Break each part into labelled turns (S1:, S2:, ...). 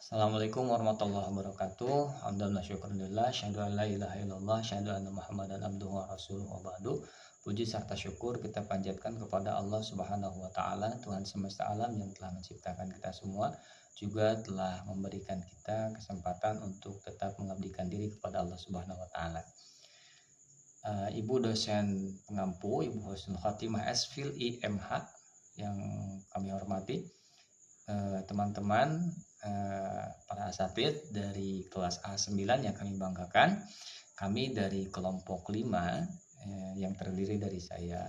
S1: Assalamualaikum warahmatullahi wabarakatuh. Alhamdulillah syukurillah, syahadu an la ilaha illallah, syahadu anna Muhammadan abduhu wa rasuluhu wa ba'du. Puji serta syukur kita panjatkan kepada Allah Subhanahu wa taala, Tuhan semesta alam yang telah menciptakan kita semua, juga telah memberikan kita kesempatan untuk tetap mengabdikan diri kepada Allah Subhanahu wa taala. Ibu dosen pengampu, Ibu Husnul Khotimah SFIL IMH yang kami hormati, teman-teman, para asatidz dari kelas A9 yang kami banggakan. Kami dari kelompok 5 yang terdiri dari saya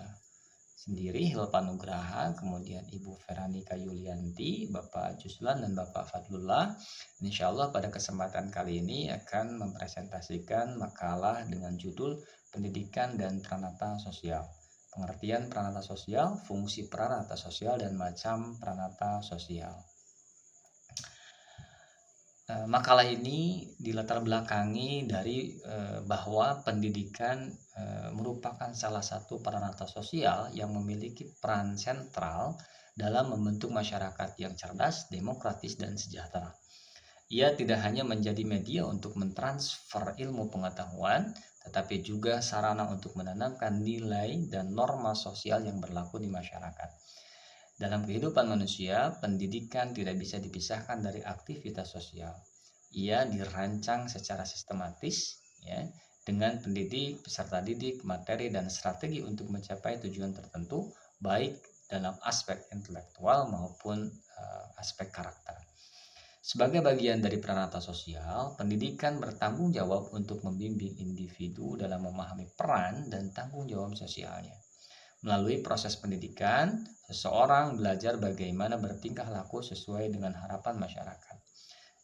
S1: sendiri, Hilpa Nugraha, kemudian Ibu Veranika Yulianti, Bapak Juslan, dan Bapak Fadlullah. Insya Allah pada kesempatan kali ini akan mempresentasikan makalah dengan judul Pendidikan dan Pranata Sosial. Pengertian pranata sosial, fungsi pranata sosial, dan macam pranata sosial. Makalah ini dilatar belakangi dari bahwa pendidikan merupakan salah satu pranata sosial yang memiliki peran sentral dalam membentuk masyarakat yang cerdas, demokratis, dan sejahtera. Ia tidak hanya menjadi media untuk mentransfer ilmu pengetahuan, tetapi juga sarana untuk menanamkan nilai dan norma sosial yang berlaku di masyarakat. Dalam kehidupan manusia, pendidikan tidak bisa dipisahkan dari aktivitas sosial. Ia dirancang secara sistematis, ya, dengan pendidik, peserta didik, materi, dan strategi untuk mencapai tujuan tertentu, baik dalam aspek intelektual maupun aspek karakter. Sebagai bagian dari pranata sosial, pendidikan bertanggung jawab untuk membimbing individu dalam memahami peran dan tanggung jawab sosialnya. Melalui proses pendidikan, seseorang belajar bagaimana bertingkah laku sesuai dengan harapan masyarakat,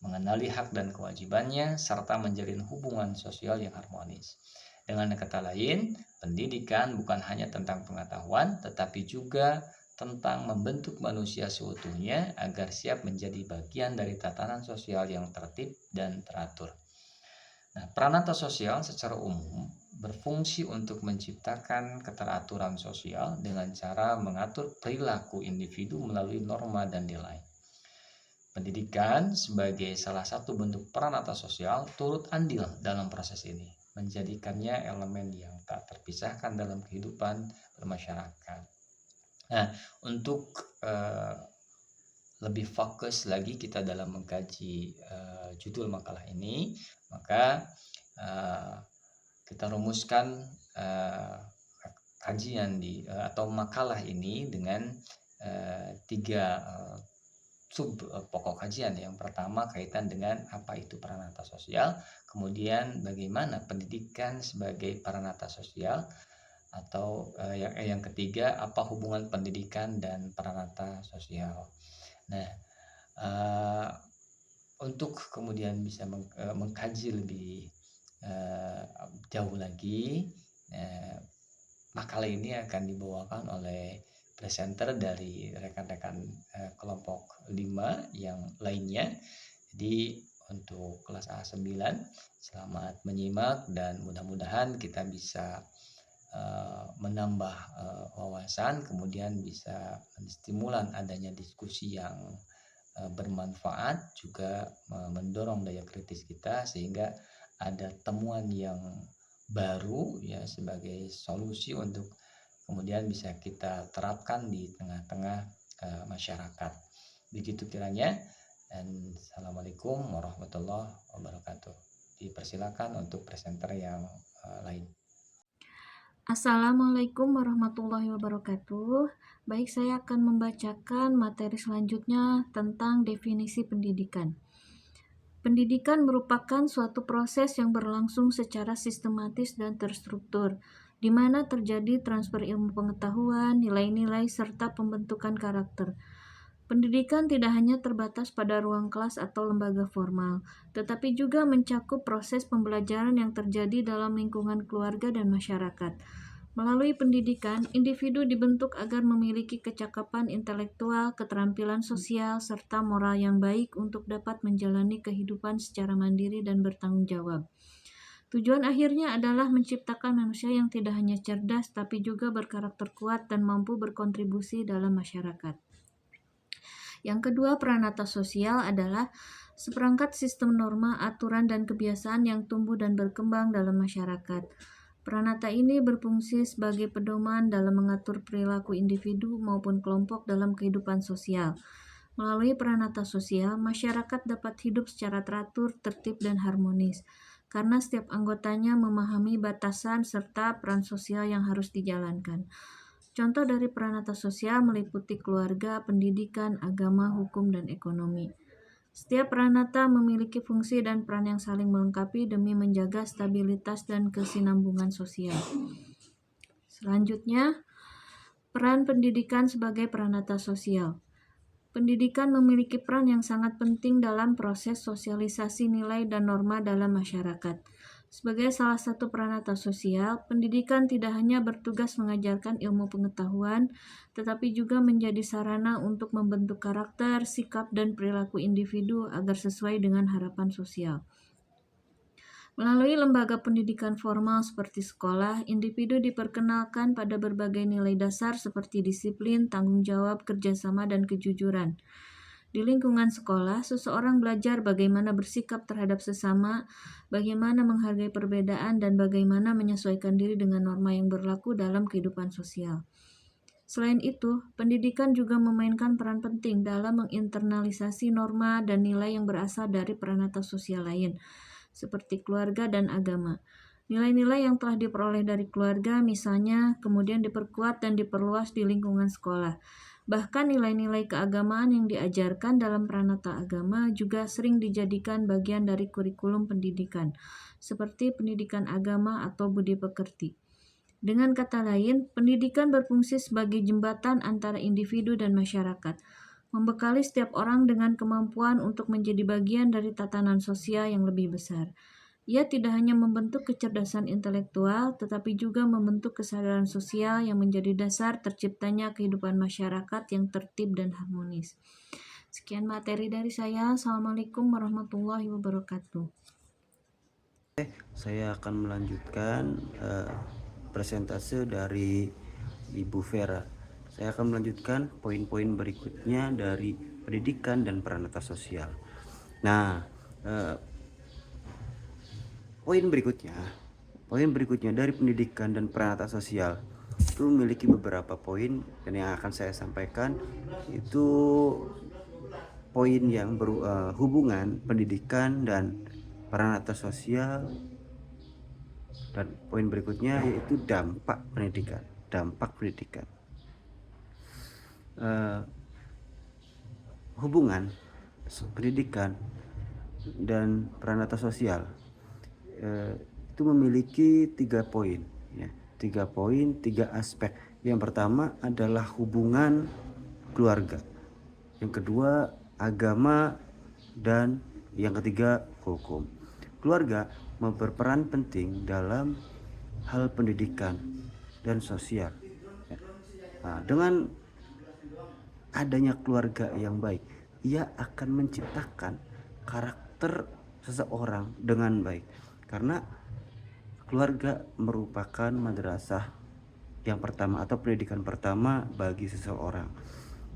S1: mengenali hak dan kewajibannya, serta menjalin hubungan sosial yang harmonis. Dengan kata lain, pendidikan bukan hanya tentang pengetahuan, tetapi juga tentang membentuk manusia seutuhnya agar siap menjadi bagian dari tatanan sosial yang tertib dan teratur. Nah, pranata sosial secara umum berfungsi untuk menciptakan keteraturan sosial dengan cara mengatur perilaku individu melalui norma dan nilai. Pendidikan sebagai salah satu bentuk pranata sosial turut andil dalam proses ini, menjadikannya elemen yang tak terpisahkan dalam kehidupan bermasyarakat. Nah, untuk lebih fokus lagi kita dalam mengkaji judul makalah ini, maka kita rumuskan kajian atau makalah ini dengan 3 sub pokok kajian. Yang pertama kaitan dengan apa itu pranata sosial, kemudian bagaimana pendidikan sebagai pranata sosial, atau yang ketiga apa hubungan pendidikan dan pranata sosial. Nah, untuk kemudian bisa mengkaji lebih jauh lagi, makalah ini akan dibawakan oleh presenter dari rekan-rekan kelompok 5 yang lainnya. Jadi untuk kelas A9, selamat menyimak dan mudah-mudahan kita bisa menambah wawasan, kemudian bisa menstimulan adanya diskusi yang bermanfaat, juga mendorong daya kritis kita sehingga ada temuan yang baru, ya, sebagai solusi untuk kemudian bisa kita terapkan di tengah-tengah masyarakat. Begitu kiranya, dan assalamualaikum warahmatullahi wabarakatuh. Dipersilakan untuk presenter yang lain.
S2: Assalamualaikum warahmatullahi wabarakatuh. Baik, saya akan membacakan materi selanjutnya tentang definisi pendidikan. Pendidikan merupakan suatu proses yang berlangsung secara sistematis dan terstruktur, di mana terjadi transfer ilmu pengetahuan, nilai-nilai, serta pembentukan karakter. Pendidikan tidak hanya terbatas pada ruang kelas atau lembaga formal, tetapi juga mencakup proses pembelajaran yang terjadi dalam lingkungan keluarga dan masyarakat. Melalui pendidikan, individu dibentuk agar memiliki kecakapan intelektual, keterampilan sosial, serta moral yang baik untuk dapat menjalani kehidupan secara mandiri dan bertanggung jawab. Tujuan akhirnya adalah menciptakan manusia yang tidak hanya cerdas, tapi juga berkarakter kuat dan mampu berkontribusi dalam masyarakat. Yang kedua, pranata sosial adalah seperangkat sistem norma, aturan, dan kebiasaan yang tumbuh dan berkembang dalam masyarakat. Pranata ini berfungsi sebagai pedoman dalam mengatur perilaku individu maupun kelompok dalam kehidupan sosial. Melalui pranata sosial, masyarakat dapat hidup secara teratur, tertib, dan harmonis, karena setiap anggotanya memahami batasan serta peran sosial yang harus dijalankan. Contoh dari pranata sosial meliputi keluarga, pendidikan, agama, hukum, dan ekonomi. Setiap pranata memiliki fungsi dan peran yang saling melengkapi demi menjaga stabilitas dan kesinambungan sosial. Selanjutnya, peran pendidikan sebagai pranata sosial. Pendidikan memiliki peran yang sangat penting dalam proses sosialisasi nilai dan norma dalam masyarakat. Sebagai salah satu pranata sosial, pendidikan tidak hanya bertugas mengajarkan ilmu pengetahuan, tetapi juga menjadi sarana untuk membentuk karakter, sikap, dan perilaku individu agar sesuai dengan harapan sosial. Melalui lembaga pendidikan formal seperti sekolah, individu diperkenalkan pada berbagai nilai dasar seperti disiplin, tanggung jawab, kerjasama, dan kejujuran. Di lingkungan sekolah, seseorang belajar bagaimana bersikap terhadap sesama, bagaimana menghargai perbedaan, dan bagaimana menyesuaikan diri dengan norma yang berlaku dalam kehidupan sosial. Selain itu, pendidikan juga memainkan peran penting dalam menginternalisasi norma dan nilai yang berasal dari pranata sosial lain, seperti keluarga dan agama. Nilai-nilai yang telah diperoleh dari keluarga misalnya kemudian diperkuat dan diperluas di lingkungan sekolah. Bahkan nilai-nilai keagamaan yang diajarkan dalam pranata agama juga sering dijadikan bagian dari kurikulum pendidikan, seperti pendidikan agama atau budi pekerti. Dengan kata lain, pendidikan berfungsi sebagai jembatan antara individu dan masyarakat, membekali setiap orang dengan kemampuan untuk menjadi bagian dari tatanan sosial yang lebih besar. Ia tidak hanya membentuk kecerdasan intelektual, tetapi juga membentuk kesadaran sosial yang menjadi dasar terciptanya kehidupan masyarakat yang tertib dan harmonis. Sekian materi dari saya. Assalamualaikum warahmatullahi wabarakatuh.
S3: Saya akan melanjutkan presentase dari Ibu Vera. Saya akan melanjutkan poin-poin berikutnya dari pendidikan dan pranata sosial. Nah, poin berikutnya dari pendidikan dan pranata sosial itu memiliki beberapa poin, dan yang akan saya sampaikan itu poin yang hubungan pendidikan dan pranata sosial. Dan poin berikutnya yaitu dampak pendidikan. Hubungan pendidikan dan pranata sosial itu memiliki 3 poin, ya. 3 poin, 3 aspek. Yang pertama adalah hubungan keluarga, yang kedua agama, dan yang ketiga hukum. Keluarga berperan penting dalam hal pendidikan dan sosial. Nah, dengan adanya keluarga yang baik, ia akan menciptakan karakter seseorang dengan baik, karena keluarga merupakan madrasah yang pertama atau pendidikan pertama bagi seseorang.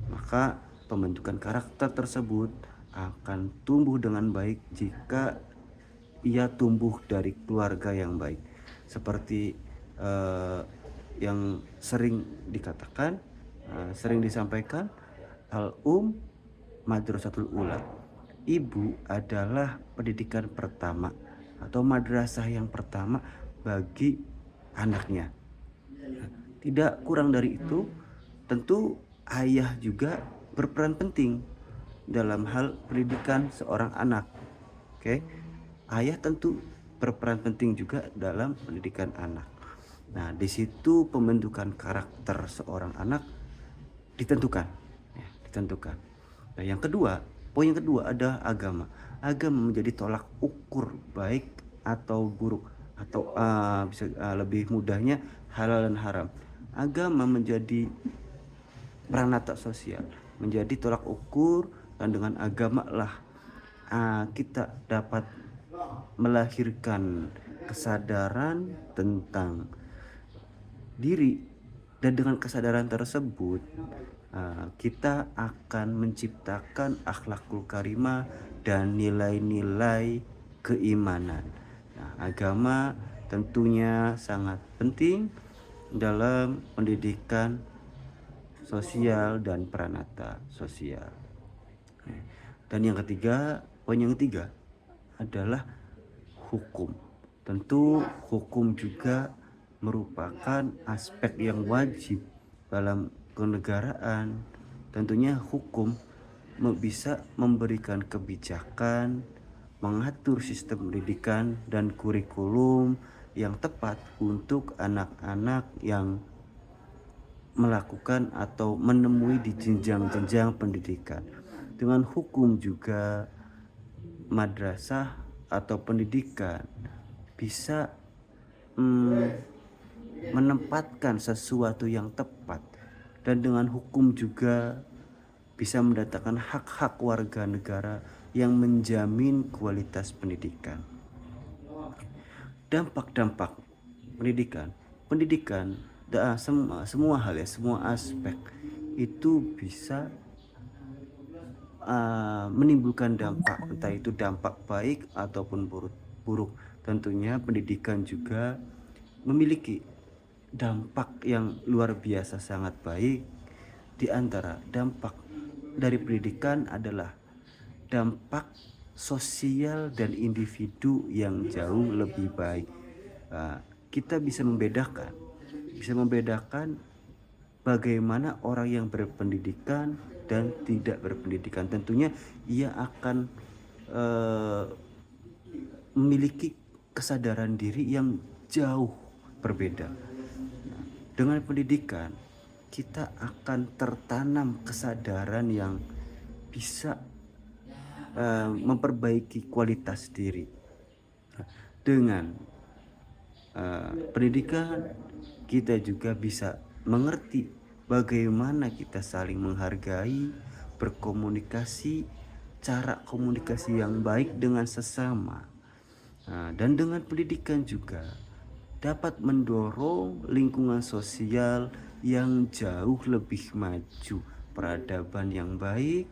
S3: Maka pembentukan karakter tersebut akan tumbuh dengan baik jika ia tumbuh dari keluarga yang baik. Seperti yang sering dikatakan, sering disampaikan, madrasatul ula. Ibu adalah pendidikan pertama atau madrasah yang pertama bagi anaknya. Tidak kurang dari itu, tentu ayah juga berperan penting dalam hal pendidikan seorang anak. Oke. Ayah tentu berperan penting juga dalam pendidikan anak. Nah, di situ pembentukan karakter seorang anak ditentukan. Nah, poin yang kedua ada agama. Agama menjadi tolak ukur baik atau buruk, atau bisa lebih mudahnya halal dan haram. Agama menjadi pranata sosial, menjadi tolak ukur, dan dengan agama lah kita dapat melahirkan kesadaran tentang diri, dan dengan kesadaran tersebut kita akan menciptakan akhlakul karimah dan nilai-nilai keimanan. Nah, agama tentunya sangat penting dalam pendidikan sosial dan pranata sosial. Dan yang ketiga, poin yang ketiga adalah hukum. Tentu hukum juga merupakan aspek yang wajib dalam kenegaraan. Tentunya hukum bisa memberikan kebijakan, mengatur sistem pendidikan dan kurikulum yang tepat untuk anak-anak yang melakukan atau menemui di jenjang-jenjang pendidikan. Dengan hukum juga madrasah atau pendidikan bisa menempatkan sesuatu yang tepat, dan dengan hukum juga bisa mendatangkan hak-hak warga negara yang menjamin kualitas pendidikan. Dampak-dampak pendidikan semua hal ya, semua aspek itu bisa menimbulkan dampak, entah itu dampak baik ataupun buruk. Tentunya pendidikan juga memiliki dampak yang luar biasa sangat baik. Di antara dampak dari pendidikan adalah dampak sosial dan individu yang jauh lebih baik. Kita bisa membedakan bagaimana orang yang berpendidikan dan tidak berpendidikan. Tentunya ia akan memiliki kesadaran diri yang jauh berbeda. Dengan pendidikan kita akan tertanam kesadaran yang bisa memperbaiki kualitas diri. Dengan pendidikan kita juga bisa mengerti bagaimana kita saling menghargai, berkomunikasi, cara komunikasi yang baik dengan sesama. Dan dengan pendidikan juga dapat mendorong lingkungan sosial yang jauh lebih maju, peradaban yang baik,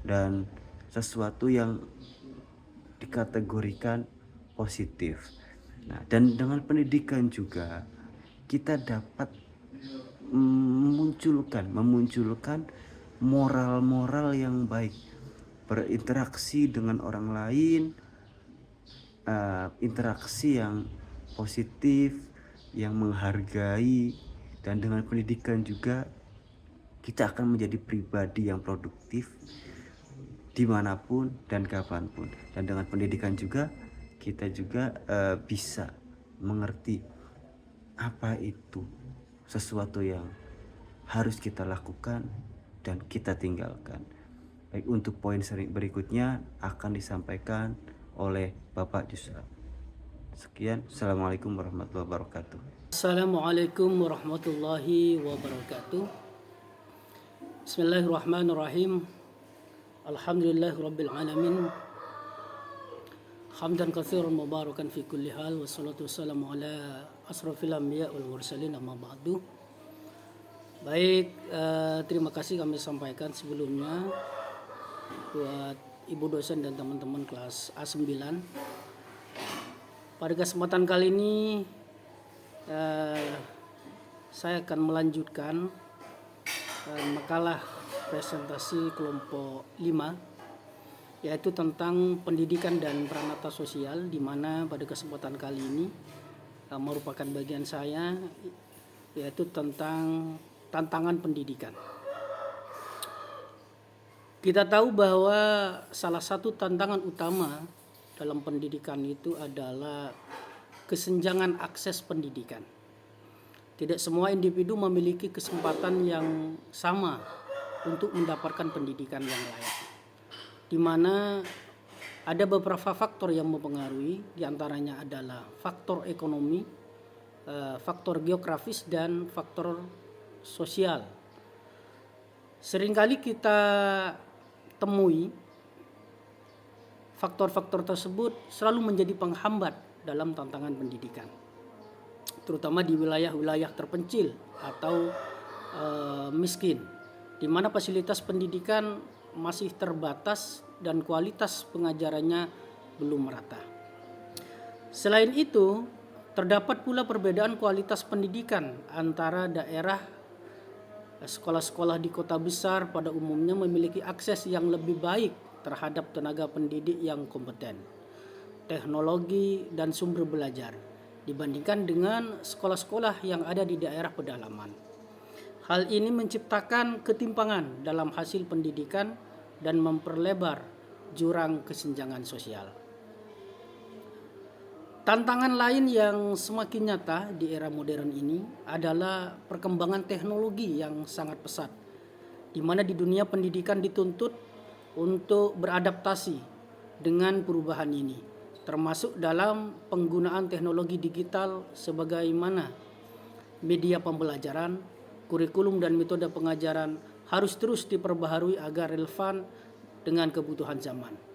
S3: dan sesuatu yang dikategorikan positif. Dan dengan pendidikan juga kita dapat memunculkan moral-moral yang baik, berinteraksi dengan orang lain, interaksi yang positif, yang menghargai. Dan dengan pendidikan juga kita akan menjadi pribadi yang produktif dimanapun dan kapanpun. Dan dengan pendidikan juga kita juga bisa mengerti apa itu sesuatu yang harus kita lakukan dan kita tinggalkan. Baik, untuk poin berikutnya akan disampaikan oleh Bapak Jusra. Sekian, Assalamualaikum warahmatullahi wabarakatuh.
S4: Assalamualaikum warahmatullahi wabarakatuh. Bismillahirrahmanirrahim. Alhamdulillahirabbil alamin. Hamdan katsiran mubarakan fi kulli hal, wassalatu wassalamu ala asrofil anbiya wal mursalin, amma ba'du. Baik, terima kasih kami sampaikan sebelumnya buat ibu dosen dan teman-teman kelas A9. Pada kesempatan kali ini saya akan melanjutkan makalah presentasi kelompok 5, yaitu tentang pendidikan dan pranata sosial, di mana pada kesempatan kali ini merupakan bagian saya, yaitu tentang tantangan pendidikan. Kita tahu bahwa salah satu tantangan utama dalam pendidikan itu adalah kesenjangan akses pendidikan. Tidak semua individu memiliki kesempatan yang sama untuk mendapatkan pendidikan yang layak, di mana ada beberapa faktor yang mempengaruhi, diantaranya adalah faktor ekonomi, faktor geografis, dan faktor sosial. Seringkali kita temui faktor-faktor tersebut selalu menjadi penghambat dalam tantangan pendidikan, terutama di wilayah-wilayah terpencil atau miskin, di mana fasilitas pendidikan masih terbatas dan kualitas pengajarannya belum merata. Selain itu, terdapat pula perbedaan kualitas pendidikan antara daerah. Sekolah-sekolah di kota besar pada umumnya memiliki akses yang lebih baik terhadap tenaga pendidik yang kompeten, teknologi, dan sumber belajar dibandingkan dengan sekolah-sekolah yang ada di daerah pedalaman. Hal ini menciptakan ketimpangan dalam hasil pendidikan dan memperlebar jurang kesenjangan sosial. Tantangan lain yang semakin nyata di era modern ini adalah perkembangan teknologi yang sangat pesat, di mana di dunia pendidikan dituntut untuk beradaptasi dengan perubahan ini, termasuk dalam penggunaan teknologi digital sebagaimana media pembelajaran, kurikulum dan metode pengajaran harus terus diperbaharui agar relevan dengan kebutuhan zaman.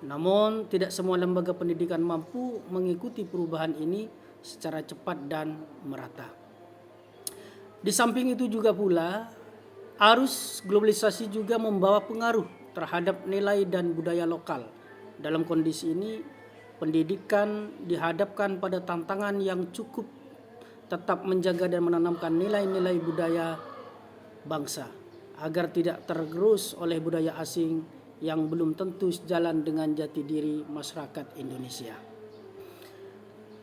S4: Namun, tidak semua lembaga pendidikan mampu mengikuti perubahan ini secara cepat dan merata. Di samping itu juga pula, arus globalisasi juga membawa pengaruh terhadap nilai dan budaya lokal. Dalam kondisi ini, pendidikan dihadapkan pada tantangan yang cukup tetap menjaga dan menanamkan nilai-nilai budaya bangsa agar tidak tergerus oleh budaya asing yang belum tentu sejalan dengan jati diri masyarakat Indonesia.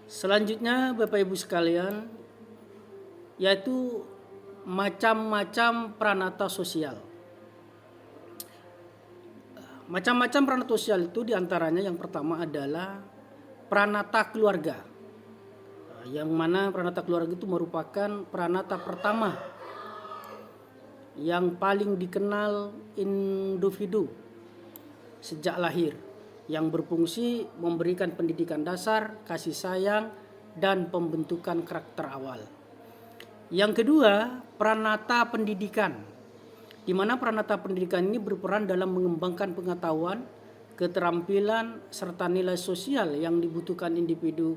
S4: Selanjutnya, Bapak Ibu sekalian, yaitu macam-macam pranata sosial. Macam-macam pranata sosial itu diantaranya yang pertama adalah pranata keluarga, yang mana pranata keluarga itu merupakan pranata pertama yang paling dikenal individu sejak lahir, yang berfungsi memberikan pendidikan dasar, kasih sayang, dan pembentukan karakter awal. Yang kedua, pranata pendidikan, di mana pranata pendidikan ini berperan dalam mengembangkan pengetahuan, keterampilan, serta nilai sosial yang dibutuhkan individu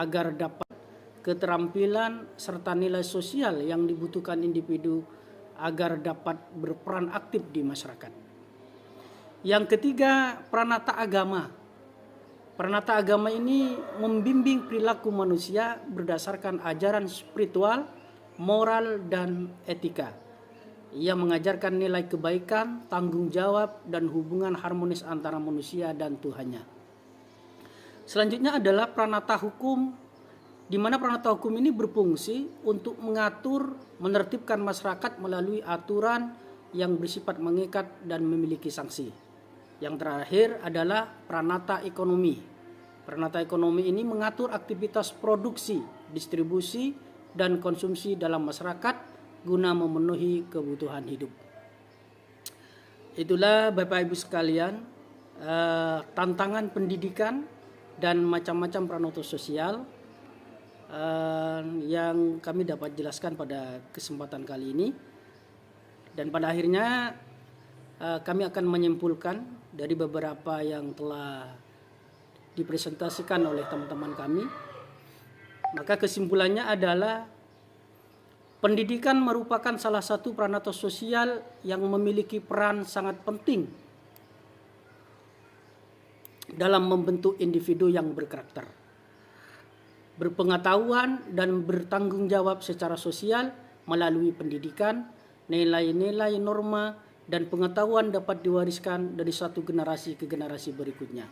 S4: agar dapat berperan aktif di masyarakat. Yang ketiga, pranata agama. Pranata agama ini membimbing perilaku manusia berdasarkan ajaran spiritual, moral, dan etika. Ia mengajarkan nilai kebaikan, tanggung jawab, dan hubungan harmonis antara manusia dan Tuhannya. Selanjutnya adalah pranata hukum, di mana pranata hukum ini berfungsi untuk mengatur, menertibkan masyarakat melalui aturan yang bersifat mengikat dan memiliki sanksi. Yang terakhir adalah pranata ekonomi. Pranata ekonomi ini mengatur aktivitas produksi, distribusi, dan konsumsi dalam masyarakat guna memenuhi kebutuhan hidup. Itulah Bapak Ibu sekalian, tantangan pendidikan dan macam-macam pranata sosial yang kami dapat jelaskan pada kesempatan kali ini. Dan pada akhirnya kami akan menyimpulkan dari beberapa yang telah dipresentasikan oleh teman-teman kami. Maka kesimpulannya adalah pendidikan merupakan salah satu pranata sosial yang memiliki peran sangat penting dalam membentuk individu yang berkarakter, berpengetahuan, dan bertanggung jawab secara sosial. Melalui pendidikan, nilai-nilai, norma, dan pengetahuan dapat diwariskan dari satu generasi ke generasi berikutnya,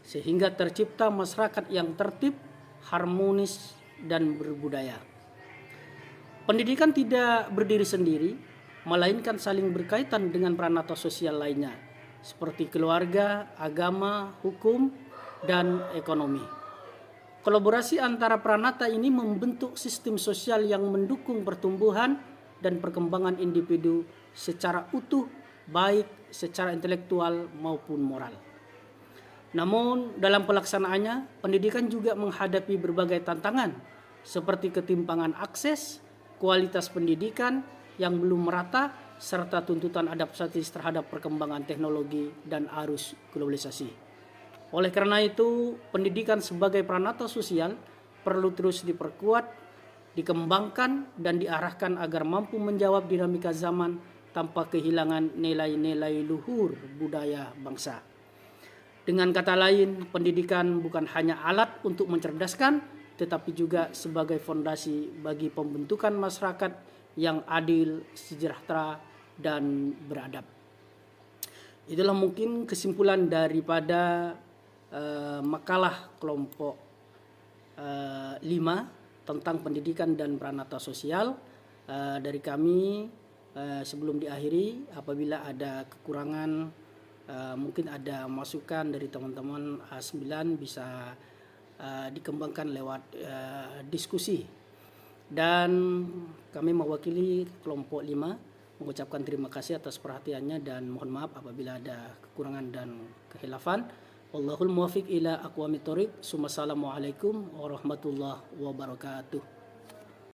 S4: sehingga tercipta masyarakat yang tertib, harmonis, dan berbudaya. Pendidikan tidak berdiri sendiri, melainkan saling berkaitan dengan pranata sosial lainnya, seperti keluarga, agama, hukum, dan ekonomi. Kolaborasi antara pranata ini membentuk sistem sosial yang mendukung pertumbuhan dan perkembangan individu secara utuh, baik secara intelektual maupun moral. Namun dalam pelaksanaannya, pendidikan juga menghadapi berbagai tantangan seperti ketimpangan akses, kualitas pendidikan yang belum merata, serta tuntutan adaptasi terhadap perkembangan teknologi dan arus globalisasi. Oleh karena itu, pendidikan sebagai pranata sosial perlu terus diperkuat, dikembangkan, dan diarahkan agar mampu menjawab dinamika zaman tanpa kehilangan nilai-nilai luhur budaya bangsa. Dengan kata lain, pendidikan bukan hanya alat untuk mencerdaskan, tetapi juga sebagai fondasi bagi pembentukan masyarakat yang adil, sejahtera, dan beradab. Itulah mungkin kesimpulan daripada makalah kelompok 5 tentang pendidikan dan peranata sosial dari kami. Sebelum diakhiri, apabila ada kekurangan, mungkin ada masukan dari teman-teman A9 bisa dikembangkan lewat diskusi. Dan kami mewakili kelompok 5 mengucapkan terima kasih atas perhatiannya dan mohon maaf apabila ada kekurangan dan kehilafan. Wallahul muwaffiq ila aqwamit thoriq. Assalamualaikum warahmatullahi wabarakatuh.